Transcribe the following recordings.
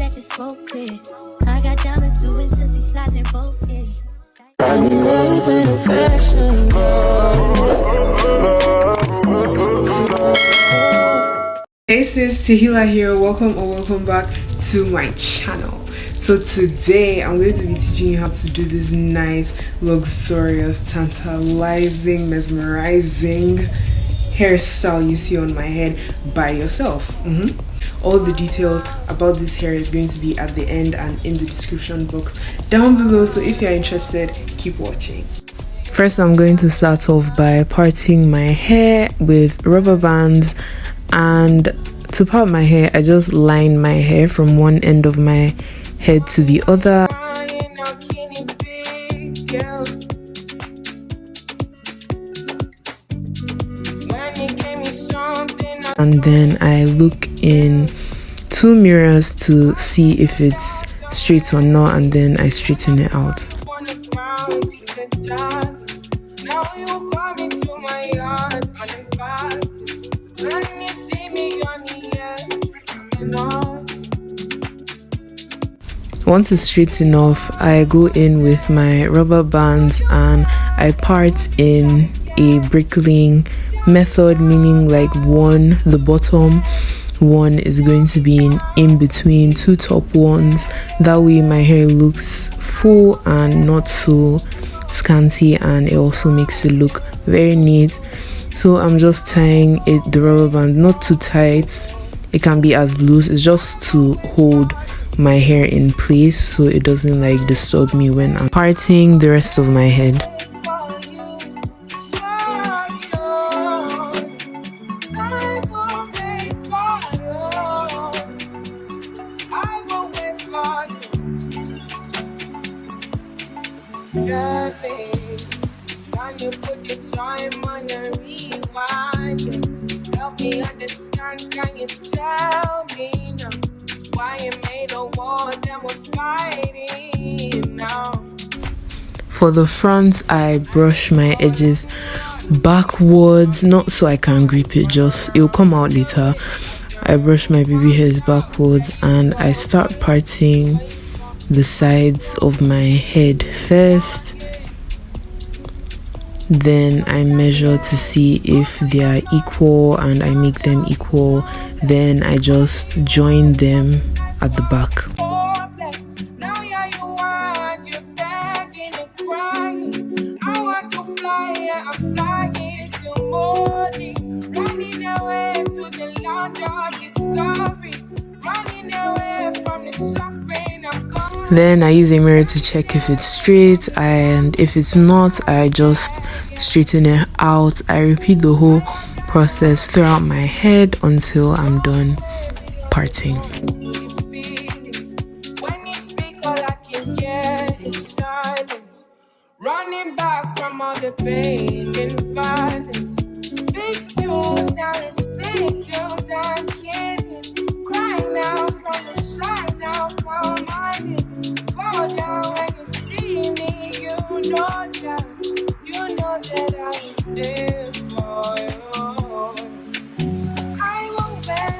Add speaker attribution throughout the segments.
Speaker 1: that you smoke clear. I got diamonds doing sissy slides in both ears.
Speaker 2: Hey sis, Tehila here. Welcome or welcome back to my channel. So today I'm going to be teaching you how to do this nice, luxurious, tantalizing, mesmerizing hairstyle you see on my head by yourself. All the details about this hair is going to be at the end and in the description box down below, so if you're interested, keep watching. First, I'm going to start off by parting my hair with rubber bands, and to part my hair I just line my hair from one end of my head to the other. And then I look in 2 mirrors to see if it's straight or not, and then I straighten it out. Once it's straight enough, I go in with my rubber bands and I part in a brickling method, meaning like the bottom one is going to be in between 2 top ones. That way my hair looks full and not so scanty, and it also makes it look very neat. So I'm just tying the rubber band not too tight. It can be as loose. It's just to hold my hair in place so it doesn't like disturb me when I'm parting the rest of my head.
Speaker 3: Help me understand, can you tell me now why you made a war that was fighting now?
Speaker 2: For the front, I brush my edges backwards, not so I can grip it, just it'll come out later. I brush my baby hairs backwards and I start parting the sides of my head first. Then I measure to see if they are equal and I make them equal. Then I just join them at the back. Then I use a mirror to check if it's straight, and if it's not, I just straighten it out. I repeat the whole process throughout my head until I'm done parting.
Speaker 3: Running back from all the pain and violence. Big tunes, now it's big tunes. I'm kidding. Crying out from the side now. Come on in. Fall down when you see me. You know that I was there for you. I will wait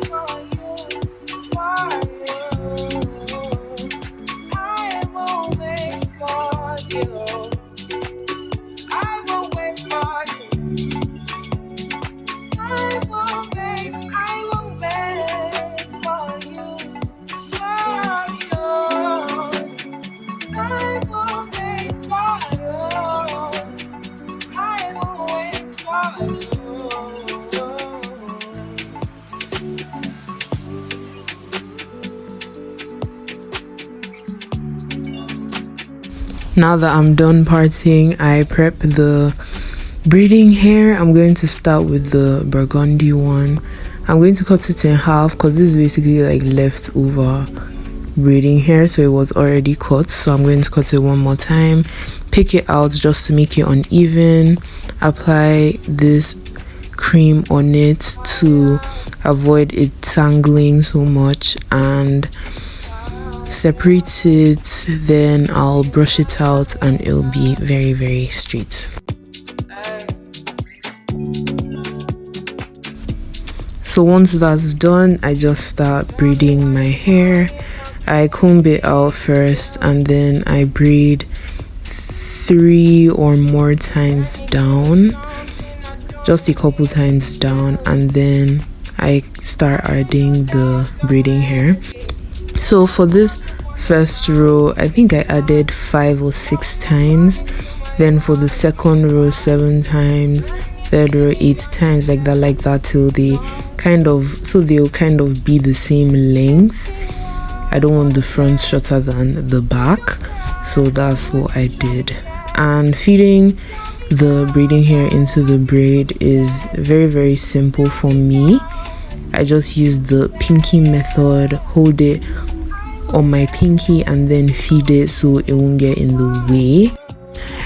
Speaker 3: for you. I will wait for you. I will wait for you. I will wait for you. I will wait for you. I will wait for you.
Speaker 2: Now that I'm done parting, I prep the braiding hair. I'm going to start with the burgundy one. I'm going to cut it in half because this is basically like leftover braiding hair, so it was already cut. So I'm going to cut it one more time, pick it out just to make it uneven, apply this cream on it to avoid it tangling so much, and separate it. Then I'll brush it out and it'll be very, very straight. So once that's done, I just start braiding my hair. I comb it out first and then I braid 3 or more times down, just a couple times down, and then I start adding the braiding hair. So for this first row, I think I added 5 or 6 times. Then for the second row, 7 times. Third row, 8 times, like that till they'll kind of be the same length. I don't want the front shorter than the back, so that's what I did. And feeding the braiding hair into the braid is very, very simple for me. I just use the pinky method, hold it on my pinky and then feed it so it won't get in the way.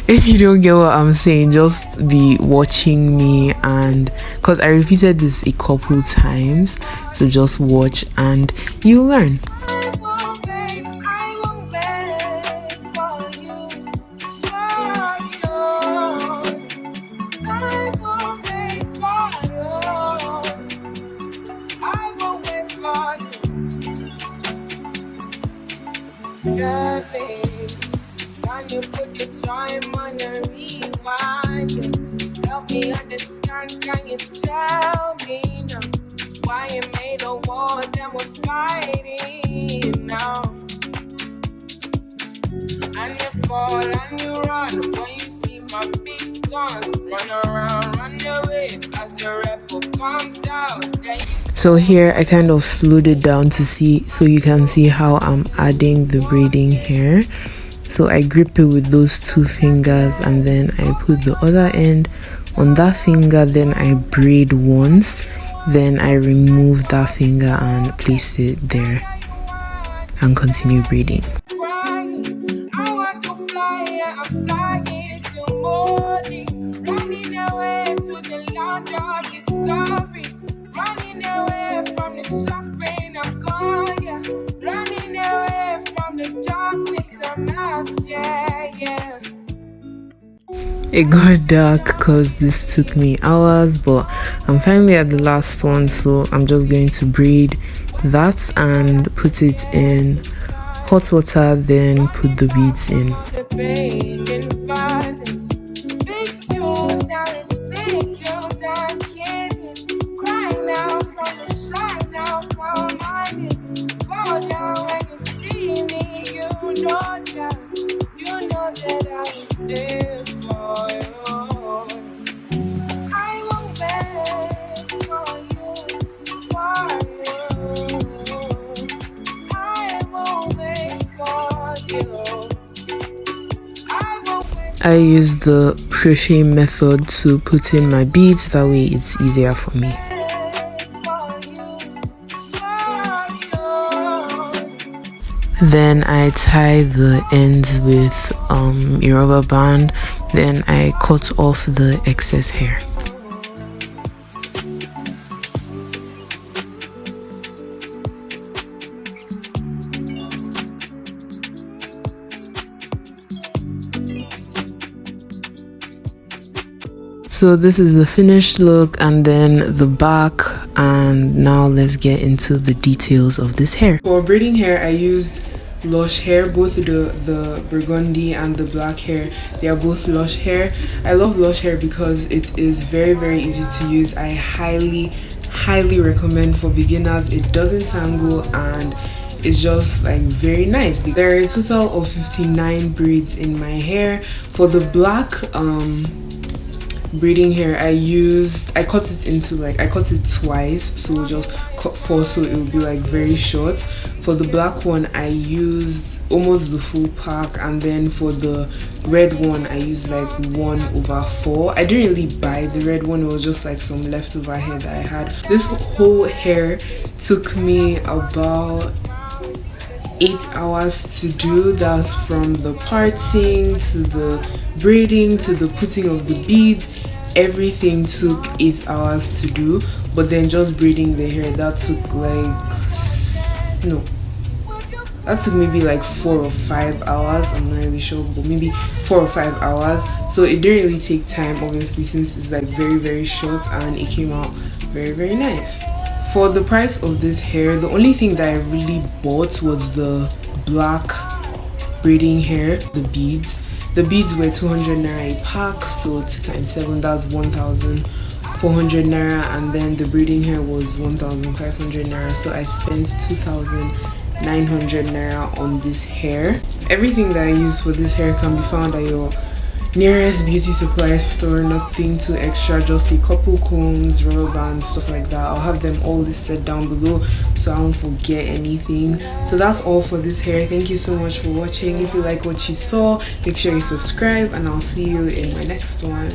Speaker 2: If you don't get what I'm saying, just be watching me, and because I repeated this a couple times, so just watch and you'll learn.
Speaker 3: Yeah, babe. Can you put the time on a rewind? Help me understand, can you tell me now why you made a war that was fighting now? And you fall and you run when you see my big guns. Run around, run away as the rebel comes out.
Speaker 2: So here I kind of slowed it down to see, so you can see how I'm adding the braiding hair. So I grip it with those 2 fingers and then I put the other end on that finger, then I braid once, then I remove that finger and place it there and continue braiding.
Speaker 3: I want to fly, I'm flying till morning, running away to the land of discovery, running away from the suffering I'm gone, yeah. Running away from the darkness I'm out, yeah.
Speaker 2: It got dark because this took me hours, but I'm finally at the last one, so I'm just going to braid that and put it in hot water, then put the beads in. I use the crochet method to put in my beads, that way it's easier for me. Then I tie the ends with a rubber band, then I cut off the excess hair. So this is the finished look and then the back, and now let's get into the details of this hair. For braiding hair, I used Lush hair, both the burgundy and the black hair. They are both Lush hair. I love Lush hair because it is very, very easy to use. I highly recommend for beginners. It doesn't tangle and it's just like very nice. There are a total of 59 braids in my hair. For the black braiding hair, I cut it twice, so just cut 4 so it will be like very short. For the black one, I used almost the full pack, and then for the red one, I used like 1/4. I didn't really buy the red one, it was just like some leftover hair that I had. This whole hair took me about 8 hours to do. That's from the parting to the braiding to the putting of the beads. Everything took 8 hours to do, but then just braiding the hair, that took maybe like 4 or 5 hours. I'm not really sure, but maybe 4 or 5 hours. So it didn't really take time, obviously, since it's like very, very short, and it came out very, very nice. For the price of this hair, the only thing that I really bought was the black braiding hair, the beads. The beads were 200 naira a pack, so 2 times 7, that's 1,400 naira, and then the braiding hair was 1,500 naira, so I spent 2,900 naira on this hair. Everything that I use for this hair can be found at your nearest beauty supply store. Nothing too extra, just a couple combs, rubber bands, stuff like that. I'll have them all listed down below so I won't forget anything. So that's all for this hair. Thank you so much for watching. If you like what you saw, make sure you subscribe, and I'll see you in my next one.